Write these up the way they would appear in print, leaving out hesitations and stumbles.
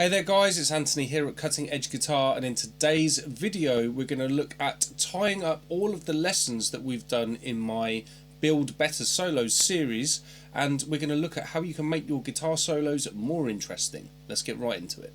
Hey there guys, it's Anthony here at Cutting Edge Guitar, and in today's video we're going to look at tying up all of the lessons that we've done in my Build Better Solos series, and we're going to look at how you can make your guitar solos more interesting. Let's get right into it.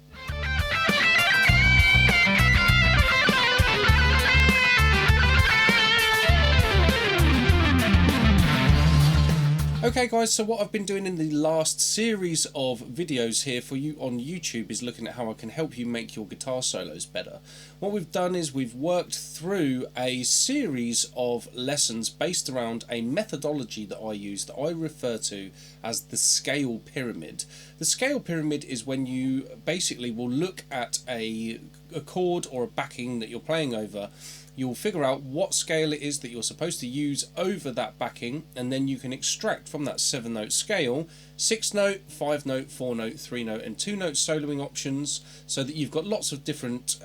Okay guys, so what I've been doing in the last series of videos here for you on YouTube is looking at how I can help you make your guitar solos better. What we've done is we've worked through a series of lessons based around a methodology that I use that I refer to as the scale pyramid. The scale pyramid is when you basically will look at a chord or a backing that you're playing over. You'll figure out what scale it is that you're supposed to use over that backing, and then you can extract from that 7-note scale 6-note, 5-note, 4-note, 3-note and 2-note soloing options, so that you've got lots of different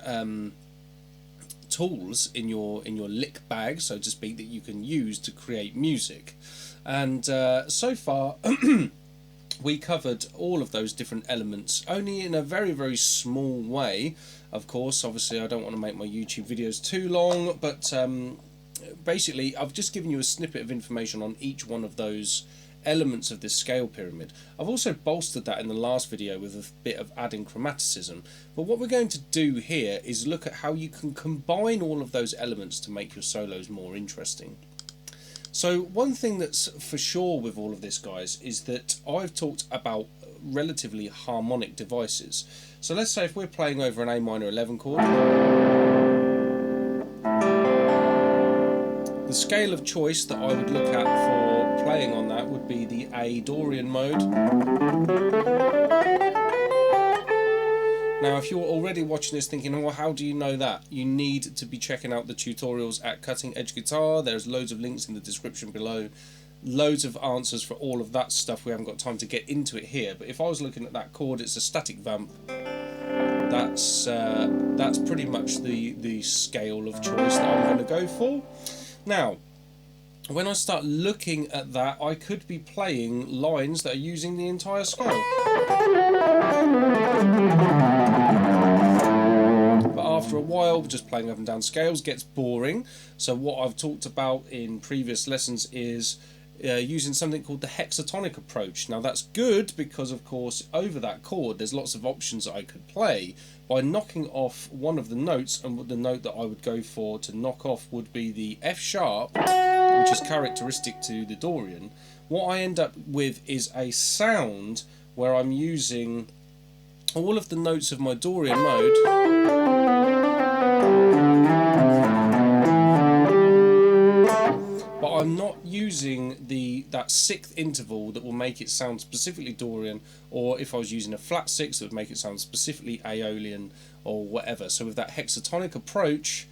tools in your lick bag, so to speak, that you can use to create music. And so far we covered all of those different elements, only in a very, very small way. Of course, obviously I don't want to make my YouTube videos too long, but basically I've just given you a snippet of information on each one of those elements of this scale pyramid. I've also bolstered that in the last video with a bit of adding chromaticism, but what we're going to do here is look at how you can combine all of those elements to make your solos more interesting. So one thing that's for sure with all of this, guys, is that I've talked about relatively harmonic devices. So let's say if we're playing over an A minor 11 chord, the scale of choice that I would look at for playing on that would be the A Dorian mode. Now, if you're already watching this thinking, well, how do you know that? You need to be checking out the tutorials at Cutting Edge Guitar. There's loads of links in the description below. Loads of answers for all of that stuff. We haven't got time to get into it here, but if I was looking at that chord, it's a static vamp. That's pretty much the scale of choice that I'm going to go for. Now, when I start looking at that, I could be playing lines that are using the entire scale. But after a while, just playing up and down scales gets boring. So what I've talked about in previous lessons is using something called the Hexatonic Approach. Now that's good because, of course, over that chord there's lots of options that I could play. By knocking off one of the notes, and the note that I would go for to knock off would be the F sharp, which is characteristic to the Dorian, what I end up with is a sound where I'm using all of the notes of my Dorian mode but I'm not using that sixth interval that will make it sound specifically Dorian, or if I was using a flat sixth that would make it sound specifically Aeolian or whatever. So with that hexatonic approach,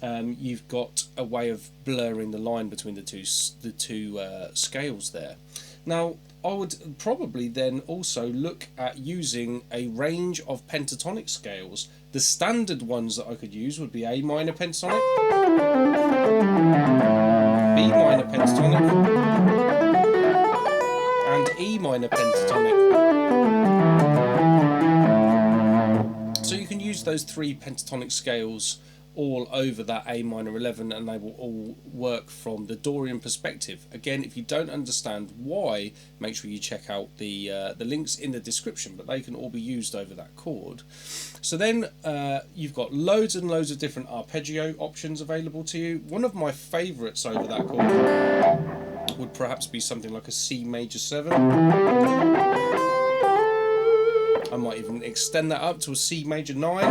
you've got a way of blurring the line between the two scales there. Now, I would probably then also look at using a range of pentatonic scales. The standard ones that I could use would be A minor pentatonic, B minor pentatonic, and E minor pentatonic. So you can use those three pentatonic scales all over that A minor 11, and they will all work from the Dorian perspective. Again, if you don't understand why, make sure you check out the links in the description, but they can all be used over that chord. So then you've got loads and loads of different arpeggio options available to you. One of my favourites over that chord would perhaps be something like a C major 7. I might even extend that up to a C major 9.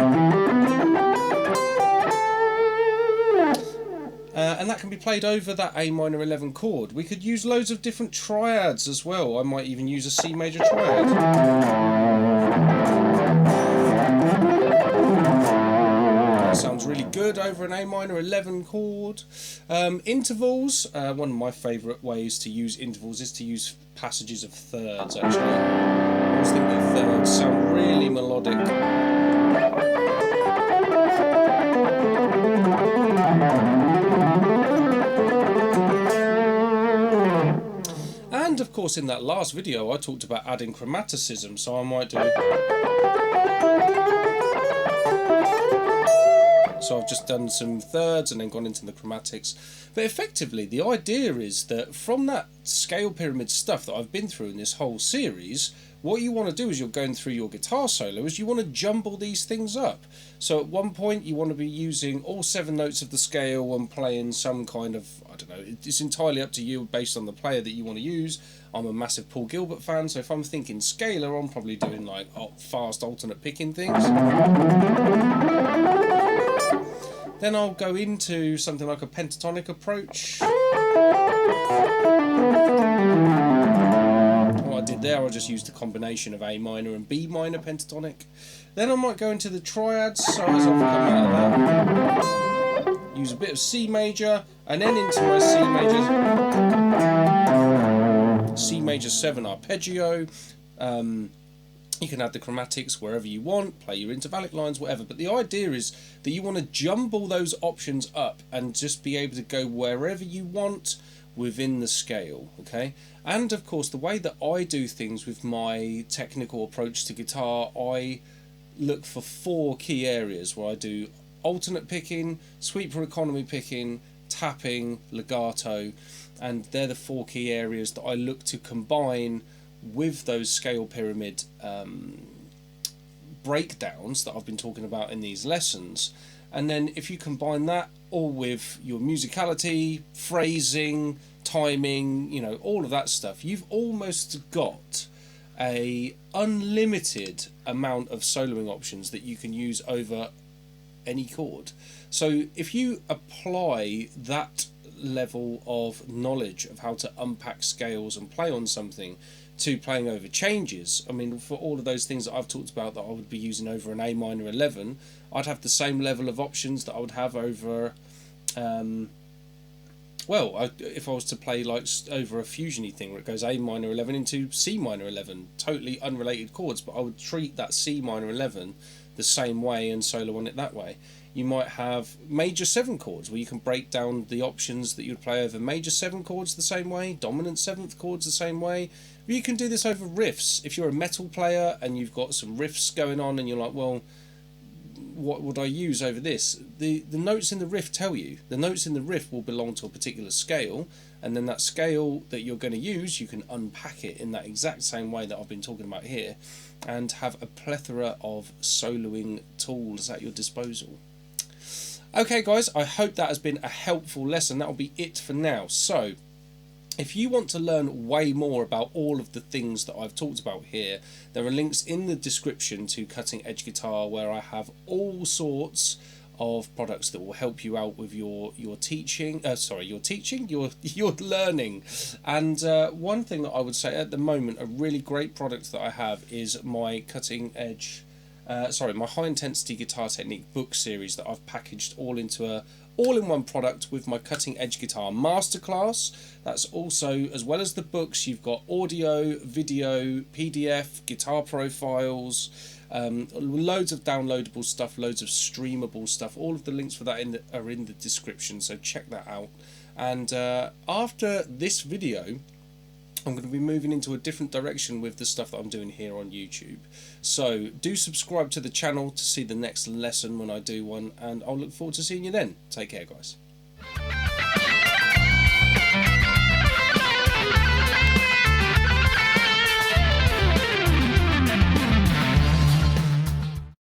And that can be played over that A minor 11 chord. We could use loads of different triads as well. I might even use a C major triad. That sounds really good over an A minor 11 chord. Intervals, one of my favourite ways to use intervals is to use passages of thirds, actually. I always think that thirds sound really melodic. And of course in that last video I talked about adding chromaticism, so I might do So I've just done some thirds and then gone into the chromatics. But effectively, the idea is that from that scale pyramid stuff that I've been through in this whole series, what you want to do as you're going through your guitar solo is you want to jumble these things up. So at one point you want to be using all 7 notes of the scale and playing some kind of, I don't know, it's entirely up to you based on the player that you want to use. I'm a massive Paul Gilbert fan, so if I'm thinking scalar, I'm probably doing like fast alternate picking things. Then I'll go into something like a pentatonic approach. What I did there, I just used a combination of A minor and B minor pentatonic. Then I might go into the triads, so as I've come out of that, use a bit of C major, and then into my C major 7 arpeggio. You can add the chromatics wherever you want, play your intervallic lines, whatever. But the idea is that you want to jumble those options up and just be able to go wherever you want within the scale, okay? And of course, the way that I do things with my technical approach to guitar, I look for 4 key areas where I do alternate picking, sweep for economy picking, tapping, legato, and they're the 4 key areas that I look to combine with those scale pyramid breakdowns that I've been talking about in these lessons. And then if you combine that all with your musicality, phrasing, timing, you know, all of that stuff, you've almost got a unlimited amount of soloing options that you can use over any chord. So if you apply that level of knowledge of how to unpack scales and play on something to playing over changes, I mean, for all of those things that I've talked about that I would be using over an A minor 11, I'd have the same level of options that I would have over if I was to play like over a fusiony thing where it goes A minor 11 into C minor 11, totally unrelated chords, but I would treat that C minor 11 the same way and solo on it that way. You might have major 7 chords where you can break down the options that you'd play over major 7 chords the same way, dominant 7th chords the same way. You can do this over riffs. If you're a metal player and you've got some riffs going on and you're like, well, what would I use over this? The notes in the riff tell you. The notes in the riff will belong to a particular scale, and then that scale that you're going to use, you can unpack it in that exact same way that I've been talking about here and have a plethora of soloing tools at your disposal. Okay guys, I hope that has been a helpful lesson. That'll be it for now. So if you want to learn way more about all of the things that I've talked about here, there are links in the description to Cutting Edge Guitar where I have all sorts of products that will help you out with your learning. And one thing that I would say at the moment, a really great product that I have is my my high intensity guitar technique book series that I've packaged all into a all-in-one product with my Cutting Edge Guitar Masterclass. That's also, as well as the books, you've got audio, video, PDF, guitar profiles, loads of downloadable stuff, loads of streamable stuff. All of the links for that are in the description, so check that out. And after this video, I'm going to be moving into a different direction with the stuff that I'm doing here on YouTube. So do subscribe to the channel to see the next lesson when I do one, and I'll look forward to seeing you then. Take care, guys.